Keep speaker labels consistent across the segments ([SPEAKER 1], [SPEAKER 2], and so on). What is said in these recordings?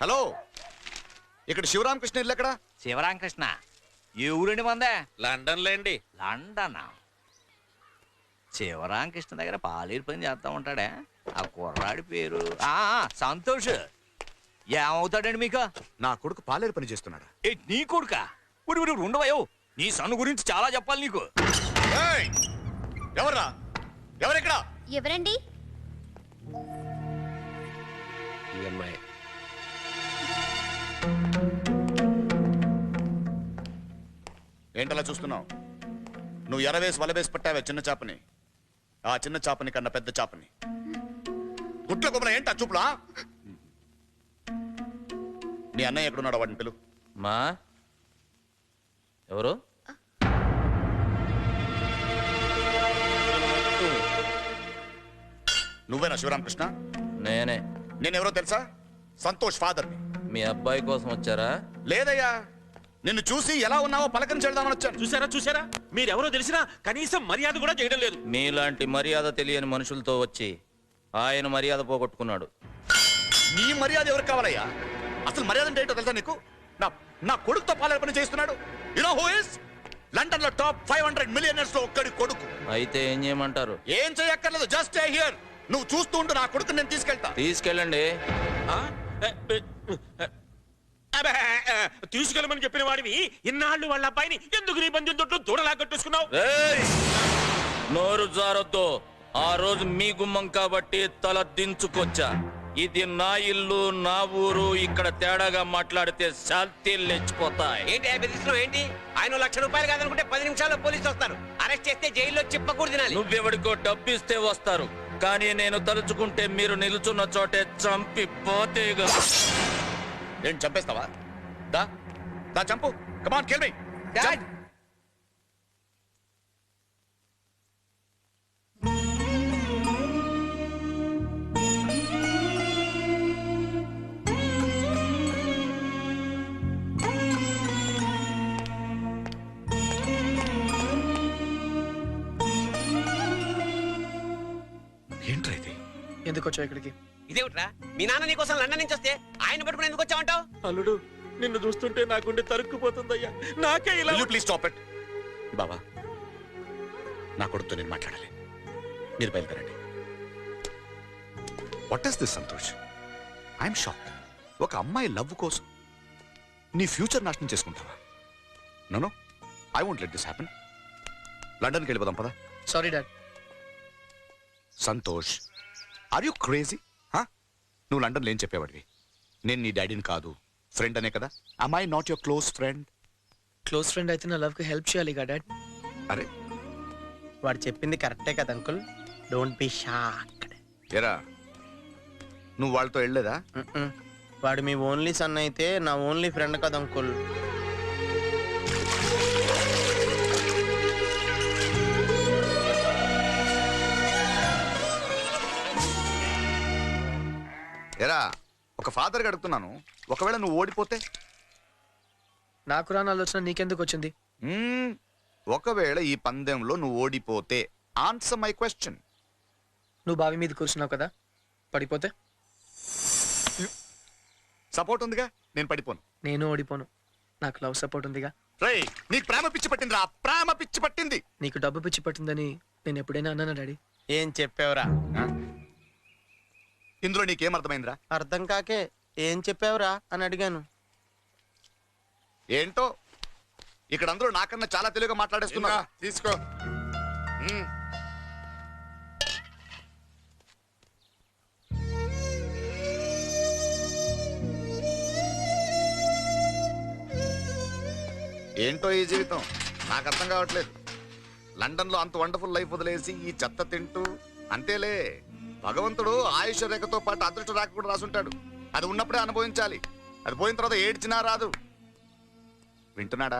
[SPEAKER 1] Hello, ఇక్కడ శివరామకృష్ణ ఇల్లు ఎక్కడ?
[SPEAKER 2] శివరామకృష్ణ ఏ ఊరండి మందే?
[SPEAKER 3] లండన్ లేండి.
[SPEAKER 2] లండన్. శివరామకృష్ణ దగ్గర పాలేరు పని చేస్తా ఉంటాడే. ఆ కుర్రాడి పేరు సంతోష్. ఏమవుతాడండి మీకు?
[SPEAKER 1] నా కొడుకు పాలేరు పని చేస్తున్నాడా?
[SPEAKER 2] నీ కొడుక? ఉండవయో, నీ సన్ను గురించి చాలా చెప్పాలి నీకు.
[SPEAKER 1] ఎవర్రా? ఎవరెక్కడ?
[SPEAKER 4] ఎవరండి?
[SPEAKER 3] ఈ అమ్మాయి.
[SPEAKER 1] ఏంటలా చూస్తున్నావు? నువ్వు ఎరవేసి వలవేసి పట్టావే చిన్న చేపని. ఆ చిన్న చేపని కన్నా పెద్ద చేపని. గుట్ల గుబల ఏంటా చూపులా? నీ అన్నయ్య ఎక్కడున్నాడు? వాడిని పిలు.
[SPEAKER 3] మా ఎవరు?
[SPEAKER 1] నువ్వేనా శివరామకృష్ణ?
[SPEAKER 3] నేనే.
[SPEAKER 1] నేనెవరో తెలుసా? సంతోష్ ఫాదర్ని.
[SPEAKER 3] మీ అబ్బాయి కోసం వచ్చారా?
[SPEAKER 1] లేదయ్యా, నిన్ను చూసి ఎలా ఉన్నావో పలకరించేద్దామని వచ్చాను.
[SPEAKER 5] చూసారా మీరెవరో తెలిసినా కనీసం మర్యాద కూడా చేయడం లేదు.
[SPEAKER 3] మీలాంటి మర్యాద తెలియని మనుషులతో వచ్చి ఆయన మర్యాద పోగొట్టుకున్నాడు.
[SPEAKER 1] నీ మర్యాద ఎవరికి కావాలయ్యా? అసలు మర్యాద అంటే ఏంటో తెలుసా నీకు? నా కొడుకుతో పాలన పని చేస్తున్నాడు. You know who is? London లో టాప్ 500 మిలియనర్స్ లో ఒక్కడి కొడుకు.
[SPEAKER 3] అయితే ఏం చేయమంటారు?
[SPEAKER 1] ఏం చేయక్కర్లేదు, జస్ట్ స్టే హియర్. నువ్వు చూస్తూ ఉంటూ నా కొడుకు నేను తీసుకెళ్తా.
[SPEAKER 3] తీసుకెళ్ళండి.
[SPEAKER 5] తీసుకెళ్ళమని చెప్పిన వాడివి ఇన్నాళ్ళు వాళ్ళ అబ్బాయిని ఎందుకు నీ బంధువుల తోటలో దూడలా కట్టేసుకున్నావు?
[SPEAKER 3] నోరు జారొద్దు. ఆ రోజు మీ గుమ్మం కాబట్టి తల దించుకొచ్చా. ఇది నా ఇల్లు, నా ఊరు. ఇక్కడ తేడాగా మాట్లాడితే శాంతిలు లేచిపోతాయి.
[SPEAKER 6] ఏంటి ఆయన 1,00,000 రూపాయలు కాదనుకుంటే 10 నిమిషాల్లో పోలీసులు వస్తారు. అరెస్ట్ చేస్తే జైల్లో చెప్పకూడదు తినాలి.
[SPEAKER 3] నువ్వెవడికో డబ్బిస్తే వస్తారు, కానీ నేను తలుచుకుంటే మీరు నిలుచున్న చోటే చంపి పోతేగా.
[SPEAKER 1] ఏం చంపేస్తావా? దా దా చంపు. కమాన్ కిల్ మీ. ఏంట్రా ఇది?
[SPEAKER 7] ఎందుకు వచ్చావు ఇక్కడికి?
[SPEAKER 6] ఇదేమిట్రా, మీ నాన్న నీ కోసం లండన్ నుంచి వస్తే ఆయన పట్టుకుని ఎందుకు వచ్చావంటావు?
[SPEAKER 5] అల్లుడు, నిన్ను చూస్తుంటే నా గుండె తరుక్కుపోతుందయ్యా. నాకే ఇలా.
[SPEAKER 1] Please stop it. బాబా, నా కొడుకుతో నేను మాట్లాడాలి. మీరు బయలుదేరండి. What is this Santosh? I'm shock. ఒక అమ్మాయి లవ్ కోసం నీ ఫ్యూచర్ నాశనం చేసుకుంటావా? No, I won't let this happen. లండన్కి వెళ్ళిపోదాం పదా.
[SPEAKER 7] Sorry dad.
[SPEAKER 1] Santosh, are you crazy? నువ్వు లండన్లో ఏం చెప్పేవాడివి? నేను నీ డాడీని కాదు, ఫ్రెండ్ అనే కదా. am I not your close friend?
[SPEAKER 7] Close friend అయితే నా లవ్ కి హెల్ప్ చేయాలి కదా డాడ్.
[SPEAKER 1] అరే,
[SPEAKER 8] వాడు చెప్పింది కరెక్టే కదా అంకుల్. Don't be shocked.
[SPEAKER 1] ఎరా, నువ్వు వాళ్ళతో వెళ్ళలేదా?
[SPEAKER 8] వాడు మీ ఓన్లీ సన్ అయితే నా ఓన్లీ ఫ్రెండ్ కదా అంకుల్.
[SPEAKER 1] ఎరా, ఒక ఫాదర్గా అడుగుతున్నాను, ఒకవేళ నువ్వు ఓడిపోతే?
[SPEAKER 7] నాకు రాని ఆలోచన నీకెందుకు వచ్చింది?
[SPEAKER 1] ఒకవేళ ఈ పందెంలో నువ్వు ఓడిపోతే ఆన్సర్ మై క్వశ్చన్.
[SPEAKER 7] నువ్వు బావి మీద కూర్చున్నావు కదా, పడిపోతే?
[SPEAKER 1] సపోర్ట్ ఉందిగా, నేను పడిపోను.
[SPEAKER 7] నేను ఓడిపోను, నాకు లవ్ సపోర్ట్ ఉందిగా.
[SPEAKER 1] రేయ్, నీకు ప్రేమ పిచ్చి పట్టిందిరా, ప్రేమ పిచ్చి పట్టింది.
[SPEAKER 7] నీకు డబ్బు పిచ్చి పట్టిందని నేను ఎప్పుడైనా అన్నానా డాడీ?
[SPEAKER 8] ఏం చెప్పావురా?
[SPEAKER 1] ఇందులో నీకేం అర్థమైందిరా?
[SPEAKER 8] అర్థం కాకే ఏం చెప్పావురా అని అడిగాను.
[SPEAKER 1] ఏంటో ఇక్కడ అందరూ నాకన్నా చాలా తెలుగుగా మాట్లాడేస్తున్నా. తీసుకో. ఏంటో ఈ జీవితం నాకు అర్థం కావట్లేదు. లండన్ లో అంత వండర్ఫుల్ లైఫ్ వదిలేసి ఈ చెత్త తింటూ అంతేలే. భగవంతుడు ఆయుష్ రేఖతో పాటు అదృష్ట రేఖ కూడా రాసుంటాడు. అది ఉన్నప్పుడే అనుభవించాలి. అది పోయిన తర్వాత ఏడ్చినా రాదు. వింటున్నాడా?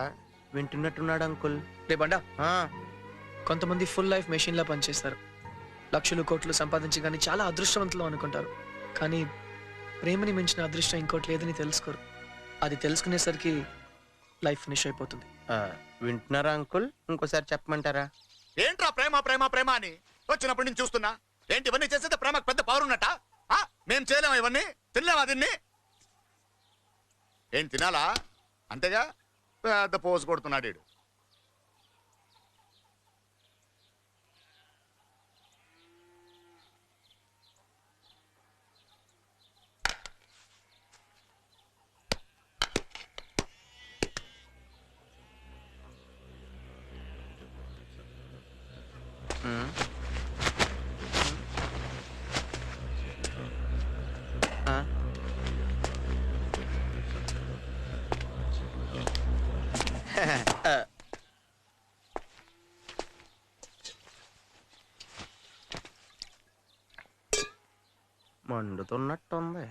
[SPEAKER 8] వింటున్నట్టున్నాడు అంకుల్.
[SPEAKER 7] రే బండా, కొంతమంది ఫుల్ లైఫ్ మెషిన్ లా పనిచేస్తారు. లక్షలు కోట్లు సంపాదించి కానీ చాలా అదృష్టవంతులు అనుకుంటారు. కానీ ప్రేమని మించిన అదృష్టం ఇంకోటి లేదని తెలుసుకోరు. అది తెలుసుకునేసరికి లైఫ్ ఫినిష్ అయిపోతుంది.
[SPEAKER 8] వింటున్నారా అంకుల్? ఇంకోసారి చెప్పమంటారా?
[SPEAKER 1] ఏంట్రా ప్రేమ ప్రేమ ప్రేమ అని వచ్చినప్పటి నుంచి చూస్తున్నా. ఏంటి ఇవన్నీ చేసేది? ప్రేమకు పెద్ద పవర్ ఉన్నట్ట? మేము చేయలేమా ఇవన్నీ? తినలేమా దీన్ని? ఏం తినాలా అంతేగా పెద్ద పోసు కొడుతున్నాడు వీడు.
[SPEAKER 8] మండుతున్నట్టుంది.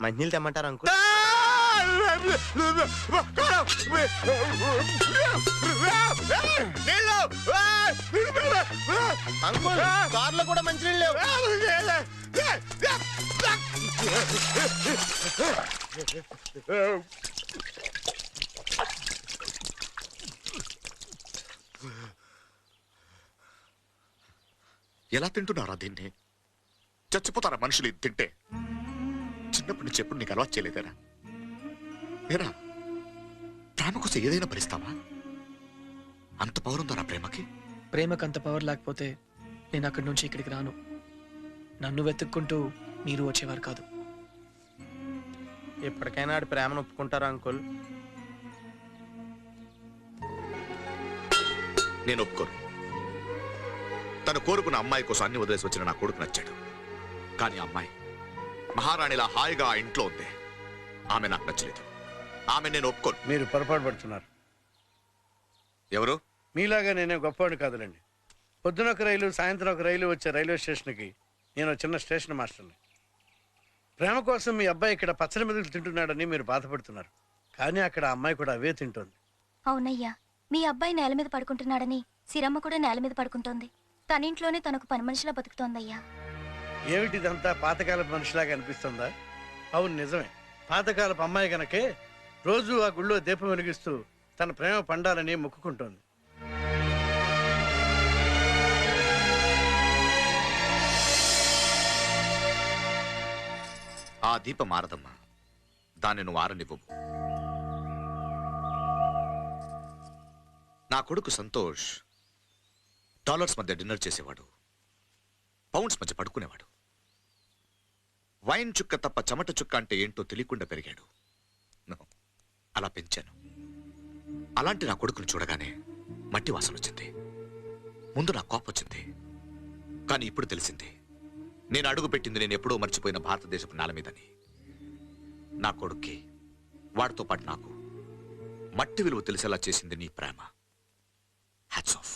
[SPEAKER 8] మంచినీళ్ళు తెమ్మంటారు అంకుల్? అంకుల్ కార్లో కూడా మంచినీళ్ళు లేవు.
[SPEAKER 1] ఎలా తింటున్నారా దీన్ని? చచ్చిపోతారా మనుషులు ఇది తింటే? చిన్నప్పటి నుంచి ఎప్పుడు నీకు అలవాటు చేయలేదేరా? ఏరా ప్రేమ కోసం ఏదైనా భరిస్తావా? అంత పవర్ ఉందా నా ప్రేమకి?
[SPEAKER 7] ప్రేమకు అంత పవర్ లేకపోతే నేను అక్కడి నుంచి ఇక్కడికి రాను. నన్ను వెతుక్కుంటూ మీరు వచ్చేవారు కాదు.
[SPEAKER 8] ఎప్పటికైనా ఆడి ప్రేమను ఒప్పుకుంటారా అంకుల్?
[SPEAKER 1] నేను ఒప్పుకోను. తను కోరుకున్న అమ్మాయి కోసం అన్ని వదిలేసి వచ్చిన నా కొడుకు నచ్చాడు. కానీ ఆ అమ్మాయి మహారాణిలా హాయిగా ఆ ఇంట్లో ఉంది. ఆమె నాకు నచ్చలేదు. ఆమె నేను ఒప్పుకోను.
[SPEAKER 4] మీరు పొరపాటు పడుతున్నారు.
[SPEAKER 1] ఎవరు?
[SPEAKER 4] మీలాగా నేనే గొప్పవాడిని కాదులండి. పొద్దున ఒక రైలు, సాయంత్రం ఒక రైలు వచ్చే రైల్వే స్టేషన్కి నేను చిన్న స్టేషన్ మాస్టర్ని. ప్రేమ కోసం మీ అబ్బాయి ఇక్కడ పచ్చడి మెతుకులు తింటున్నాడని మీరు బాధపడుతున్నారు. కానీ అక్కడ ఆ అమ్మాయి కూడా అవే తింటోంది.
[SPEAKER 9] అవునయ్యా, మీ అబ్బాయి నేల మీద పడుకుంటున్నాడని సిరమ్మ కూడా నేల మీద పడుకుంటోంది. తన ఇంట్లోనే తనకు పని మనిషిలా బతుకుతోందయ్యా.
[SPEAKER 4] ఏమిటిదంతా పాతకాలపు మనిషిలాగా అనిపిస్తుందా? అవును, నిజమే. పాతకాలపు అమ్మాయి గనకే రోజు ఆ గుళ్ళో దీపం వెలిగిస్తూ తన ప్రేమ పండాలని మొక్కుకుంటోంది.
[SPEAKER 1] ఆ దీపం మారదమ్మా. దాన్ని నువ్వు ఆరనివ్వవు. నా కొడుకు సంతోష్ డాలర్స్ మధ్య డిన్నర్ చేసేవాడు, పౌండ్స్ మధ్య పడుకునేవాడు. వైన్ చుక్క తప్ప చెమట చుక్క అంటే ఏంటో తెలియకుండా పెరిగాడు. అలా పెంచాను. అలాంటి నా కొడుకును చూడగానే మట్టి వాసన వచ్చింది. ముందు నా కోపం వచ్చింది. కానీ ఇప్పుడు తెలిసింది, నేను అడుగు పెట్టింది నేను ఎప్పుడో మర్చిపోయిన భారతదేశపు నేల మీదని. నా కొడుక్కి, వాడితో పాటు నాకు మట్టి విలువ తెలిసేలా చేసింది నీ ప్రేమ. Hats off.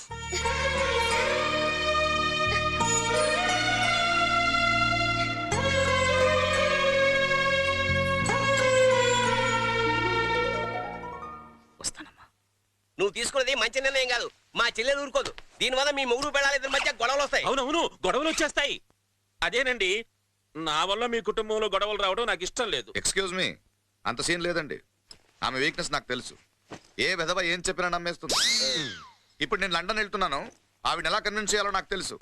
[SPEAKER 1] వస్తానమ్మా.
[SPEAKER 6] నువ్వు తీసుకున్నది మంచి నిర్ణయం కాదు. మా చెల్లెలు ఊరుకోదు. దీనివల్ల మీ మొగుడు పెడాలి ఇద్దరి మధ్య గొడవలు వస్తాయి.
[SPEAKER 5] అవునవును, గొడవలు వచ్చేస్తాయి. అదేనండి, నా వల్ల మీ కుటుంబంలో గొడవలు రావడం నాకు ఇష్టం లేదు.
[SPEAKER 1] ఎక్స్క్యూజ్ మీ, అంత సీన్ లేదండి. ఆమె వీక్నెస్ నాకు తెలుసు. ఏ విధవ ఏం చెప్పినా నమ్మేస్తుంది. ఇప్పుడు నేను లండన్ వెళ్తున్నాను. ఆవిడ ఎలా కన్విన్స్ చేయాలో నాకు తెలుసు.